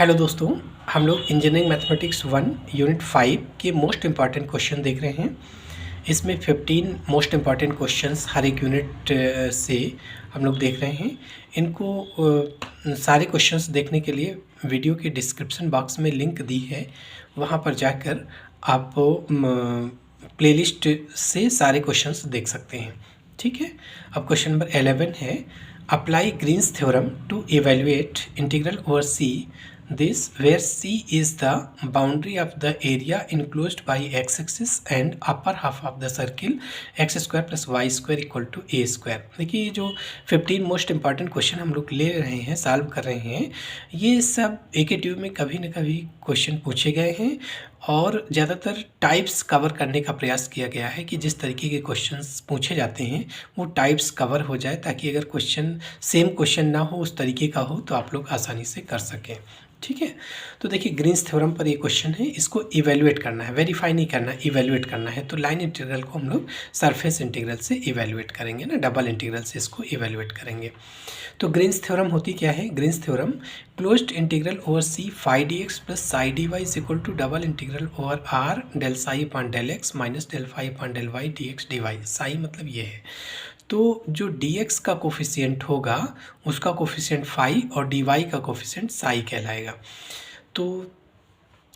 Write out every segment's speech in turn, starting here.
Hello दोस्तों, हम लोग इंजीनियरिंग मैथमेटिक्स 1 यूनिट 5 के मोस्ट इम्पॉर्टेंट क्वेश्चन देख रहे हैं। इसमें 15 मोस्ट इम्पॉर्टेंट क्वेश्चंस हर एक यूनिट से हम लोग देख रहे हैं। इनको सारे क्वेश्चंस देखने के लिए वीडियो के डिस्क्रिप्शन बॉक्स में लिंक दी है, वहां पर जाकर आप प्लेलिस्ट से सारे क्वेश्चंस देख सकते हैं। ठीक है, अब क्वेश्चन नंबर 11 है, apply Green's theorem to evaluate integral over C this where C is the boundary of the area enclosed by x-axis and upper half of the circle x square plus y square equal to a square। देखिए, ये जो 15 most important question हम लोग ले रहे हैं, solve कर रहे हैं, ये सब एक ट्यूब में कभी न कभी क्वेश्चन पूछे गए हैं और ज़्यादातर टाइप्स कवर करने का प्रयास किया गया है कि जिस तरीके के क्वेश्चंस पूछे जाते हैं वो टाइप्स कवर हो जाए, ताकि अगर क्वेश्चन सेम क्वेश्चन ना हो, उस तरीके का हो, तो आप लोग आसानी से कर सकें। ठीक है, तो देखिए ग्रीन्स थ्योरम पर ये क्वेश्चन है, इसको इवेल्युएट करना है, वेरीफाई नहीं करना, इवेल्युएट करना है। तो लाइन इंटीग्रल को हम लोग सरफेस इंटीग्रल से इवेल्युएट करेंगे ना, डबल इंटीग्रल से इसको इवेल्युएट करेंगे। तो ग्रीन्स थ्योरम होती क्या है? Green's theorem closed integral over C phi d x plus psi d y is equal to double integral over R del psi upon del x minus del phi upon del y d x d y. Psi मतलब ये है, तो जो dx का coefficient होगा उसका coefficient phi और dy का कोफिशिएंट साई कहलाएगा। तो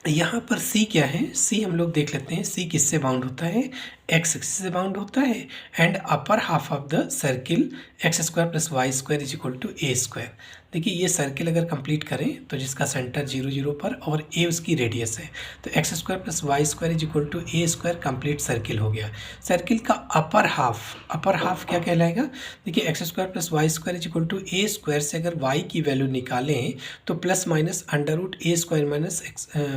यहाँ पर c क्या है? c हम लोग देख लेते हैं, c किससे बाउंड होता है? x एक्सिस से बाउंड होता है and upper half of the circle x square plus y square is equal to a square. देखिए, ये सर्किल अगर कंप्लीट करें तो जिसका सेंटर 0 0 पर और a उसकी रेडियस है, तो x square plus y square is equal to a square complete circle हो गया। सर्किल का अपर हाफ क्या कहलाएगा? देखिए, x square plus y square is equal to a square से अगर y की वैल्यू निकालें तो plus minus under root a square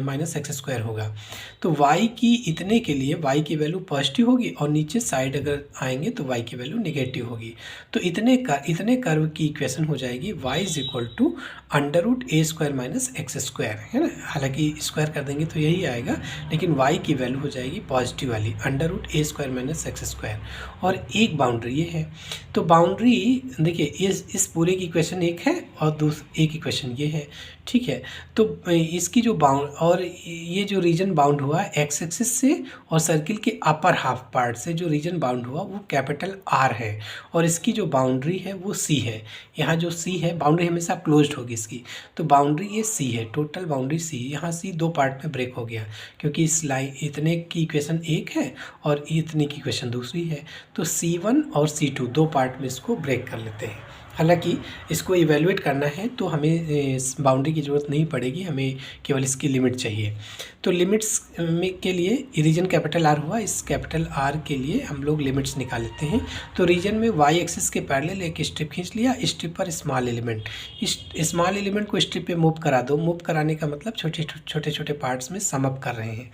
minus x square होगा। तो y की इतने के लिए y की वैल्यू पॉजिटिव होगी और नीचे साइड अगर आएंगे तो y की वैल्यू नेगेटिव होगी। तो इतने कर्व की इक्वेशन हो जाएगी y is equal to under root a square minus x square, है ना। हालांकि स्क्वायर कर देंगे तो यही आएगा, लेकिन y की वैल्यू हो जाएगी पॉजिटिव वाली, under root a square minus x square. और एक बाउंड्री ये है, तो बाउंड्री देखिए इस पूरे की इक्वेशन एक है और एक इक्वेशन ये है। ठीक है, तो इसकी जो बाउंड और ये जो रीजन बाउंड हुआ एक्स एक्सिस से और सर्किल के अपर हाफ पार्ट से जो रीजन बाउंड हुआ वो कैपिटल आर है, और इसकी जो बाउंड्री है वो सी है। यहाँ जो सी है, बाउंड्री हमेशा क्लोज्ड होगी इसकी, तो बाउंड्री ये सी है, टोटल बाउंड्री सी। यहाँ सी दो पार्ट में ब्रेक हो गया क्योंकि इस लाइन इतने की इक्वेशन एक है और इतने की इक्वेशन दूसरी है, तो C1 और C2 दो पार्ट में इसको ब्रेक कर लेते हैं। हालांकि इसको इवेल्युएट करना है तो हमें बाउंड्री की ज़रूरत नहीं पड़ेगी, हमें केवल इसकी लिमिट चाहिए। तो लिमिट्स में के लिए रीजन कैपिटल आर हुआ, इस कैपिटल आर के लिए हम लोग लिमिट्स निकाल लेते हैं। तो रीजन में वाई एक्सिस के पैरेलल एक स्ट्रिप खींच लिया, स्ट्रिप पर स्मॉल एलिमेंट, इस स्मॉल एलिमेंट को स्ट्रिप पे मूव करा दो। मूव कराने का मतलब छोटे छोटे पार्ट्स में सम अप कर रहे हैं।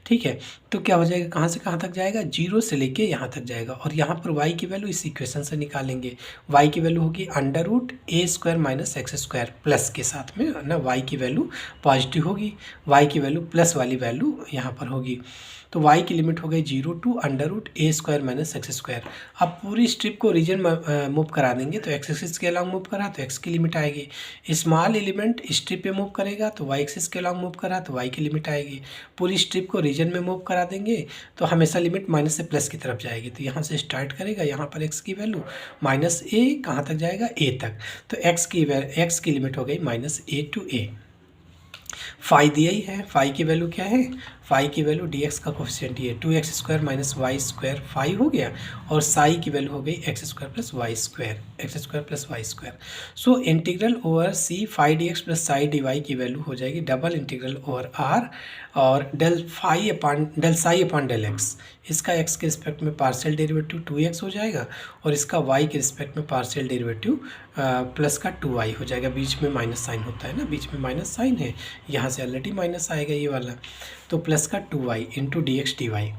ठीक है, तो क्या हो जाएगा, कहाँ से कहाँ तक जाएगा? 0 से लेके यहाँ तक जाएगा, और यहाँ पर y की वैल्यू इस इक्वेशन से निकालेंगे। y की वैल्यू होगी under root a square minus x square plus के साथ में ना, y की वैल्यू पॉजिटिव होगी, y की वैल्यू प्लस वाली वैल्यू यहाँ पर होगी। तो y की लिमिट हो गई 0 to under root a square minus x square. अब पूरी स्ट्रिप को रीजन मूव करा देंगे, तो एक्स एक्सिस के अलॉन्ग मूव करा तो x की लिमिट आएगी। स्मॉल एलिमेंट स्ट्रिप पे मूव करेगा तो y एक्सिस के अलॉन्ग मूव करा तो y की लिमिट आएगी। पूरी स्ट्रिप को रीजन में मूव करा देंगे तो हमेशा लिमिट माइनस से प्लस की तरफ जाएगी। तो यहाँ से स्टार्ट करेगा, यहाँ पर x की वैल्यू माइनस ए, कहाँ तक जाएगा? a तक। तो x की लिमिट हो गई minus a to a. Phi दिया ही है, फाई की वैल्यू क्या है? फाई की वैल्यू dx का कोफिशिएंट ये 2x square minus y square phi हो गया, और साई की वैल्यू हो गई x square plus y square. So integral over C phi d x plus psi d y की वैल्यू हो जाएगी डबल इंटीग्रल ओवर आर और del psi upon del x. इसका x के रिस्पेक्ट में पार्शियल डेरिवेटिव 2x हो जाएगा और इसका y के रिस्पेक्ट में पार्शियल डेरिवेटिव प्लस का 2y हो जाएगा। बीच में माइनस साइन होता है ना, बीच में माइनस साइन है, यहाँ से ऑलरेडी माइनस आएगा ये वाला, तो प्लस का 2y into d x d y.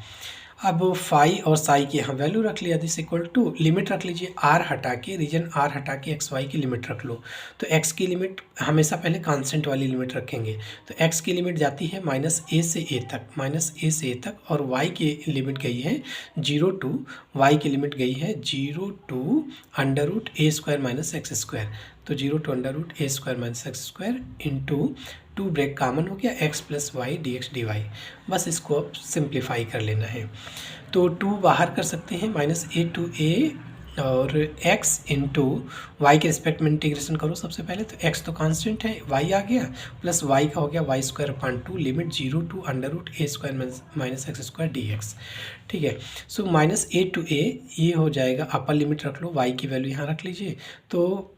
अब फाई और साई की यहाँ वैल्यू रख लिया, दिस इक्वल टू लिमिट रख लीजिए, आर हटा के, रीजन आर हटा के एक्स वाई की लिमिट रख लो। तो एक्स की लिमिट हमेशा पहले कांस्टेंट वाली लिमिट रखेंगे, तो एक्स की लिमिट जाती है माइनस ए से ए तक, और वाई की लिमिट गई है 0 टू, वाई की लिमिट गई है 0 to under root a square minus x square. तो 0 to under root a square minus x square into 2 break common हो गया x plus y d x d y. बस इसको अब सिंप्लीफाई कर लेना है। तो 2 बाहर कर सकते हैं, माइनस ए टू ए और x इंटू वाई के रिस्पेक्ट में इंटीग्रेशन करो सबसे पहले। तो x तो कांस्टेंट है, y आ गया, प्लस y का हो गया y square upon 2 limit 0 to under root a square minus x square d x. ठीक है, सो माइनस ए टू ए ये हो जाएगा, अपर लिमिट रख लो, y की वैल्यू यहाँ रख लीजिए, तो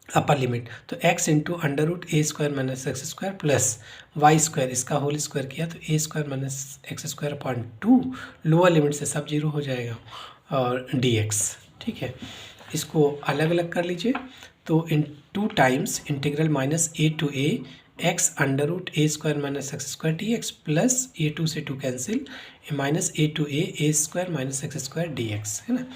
अपर लिमिट तो x into under root a square minus x square plus y square, इसका होल स्क्वायर किया तो a square minus x square upon 2, lower limit से सब जीरो हो जाएगा, और dx। ठीक है, इसको अलग अलग कर लीजिए। तो इन 2 times integral minus a to a x under root a square minus x square d x plus a two से 2 cancel, minus a to a square minus x square d x, है ना।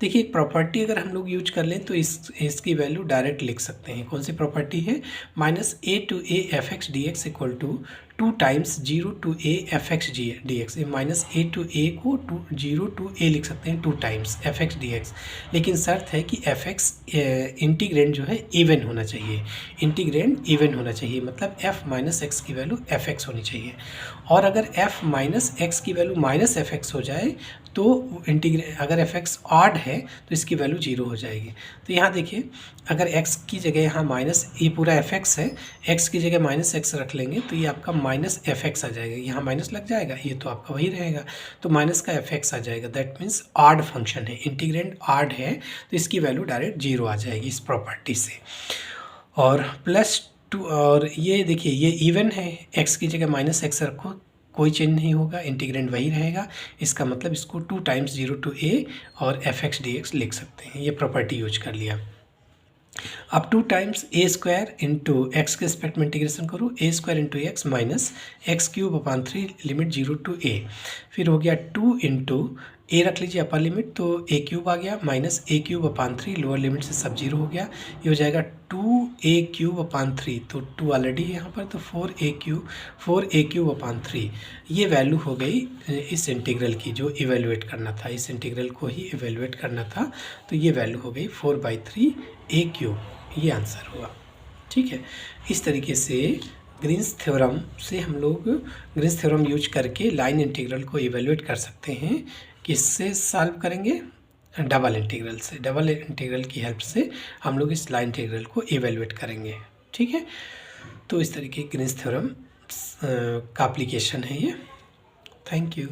देखिए एक प्रॉपर्टी अगर हम लोग use कर लें तो इसकी वैल्यू डायरेक्ट लिख सकते हैं। कौन सी प्रॉपर्टी है? Minus a to a f x d x equal to 2 times 0 to a f x d x. Minus a to a को 0 टू ए लिख सकते हैं 2 times f x d x, लेकिन शर्त है कि एफ एक्स इंटीग्रेंड जो है इवन होना चाहिए, इंटीग्रेंड इवन होना चाहिए, मतलब एफ माइनस एक्स की वैल्यू एफ एक्स होनी चाहिए। और अगर एफ माइनस एक्स की वैल्यू माइनस एफ एक्स हो जाए तो अगर एफ एक्स ऑड है तो इसकी वैल्यू 0 हो जाएगी। तो यहाँ देखिए, अगर x की जगह यहाँ माइनस, ये पूरा एफ एक्स है, x की जगह माइनस एक्स रख लेंगे तो ये आपका माइनस एफ एक्स आ जाएगा, यहाँ माइनस लग जाएगा, ये तो आपका वही रहेगा, तो माइनस का एफ एक्स आ जाएगा। दैट मीन्स ऑड फंक्शन है, इंटीग्रेंड ऑड है, तो इसकी वैल्यू डायरेक्ट 0 आ जाएगी इस प्रॉपर्टी से। और प्लस 2, और ये देखिए ये इवन है, x की जगह माइनस एक्स रखो, कोई चेंज नहीं होगा, इंटीग्रेंड वही रहेगा, इसका मतलब इसको 2 टाइम्स 0 टू ए और एफ एक्स डी एक्स लिख सकते हैं। ये प्रॉपर्टी यूज कर लिया। अब 2 times a square into x के रिस्पेक्ट में इंटीग्रेशन करो, a square into x minus x cube upon 3 limit 0 to a, फिर हो गया 2 इंटू ए रख लीजिए अपर लिमिट, तो ए क्यूब आ गया माइनस ए क्यूब अपॉन 3, लोअर लिमिट से सब 0 हो गया, ये हो जाएगा 2a क्यूब अपॉन 3, तो 2 ऑलरेडी है यहाँ पर, तो 4a क्यूब अपॉन 3, ये वैल्यू हो गई इस इंटीग्रल की जो इवेलुएट करना था, इस इंटीग्रल को ही इवेलुएट करना था, तो ये वैल्यू हो गई 4/3 a क्यूब, ये आंसर हुआ। ठीक है, इस तरीके से ग्रीन्स थ्योरम से हम लोग ग्रीन्स थ्योरम यूज करके लाइन इंटीग्रल को इवेलुएट कर सकते हैं। किससे सॉल्व करेंगे? डबल इंटीग्रल से, डबल इंटीग्रल की हेल्प से हम लोग इस लाइन इंटीग्रल को इवेलुएट करेंगे। ठीक है, तो इस तरीके ग्रीन्स थ्योरम का एप्लीकेशन है ये। Thank you.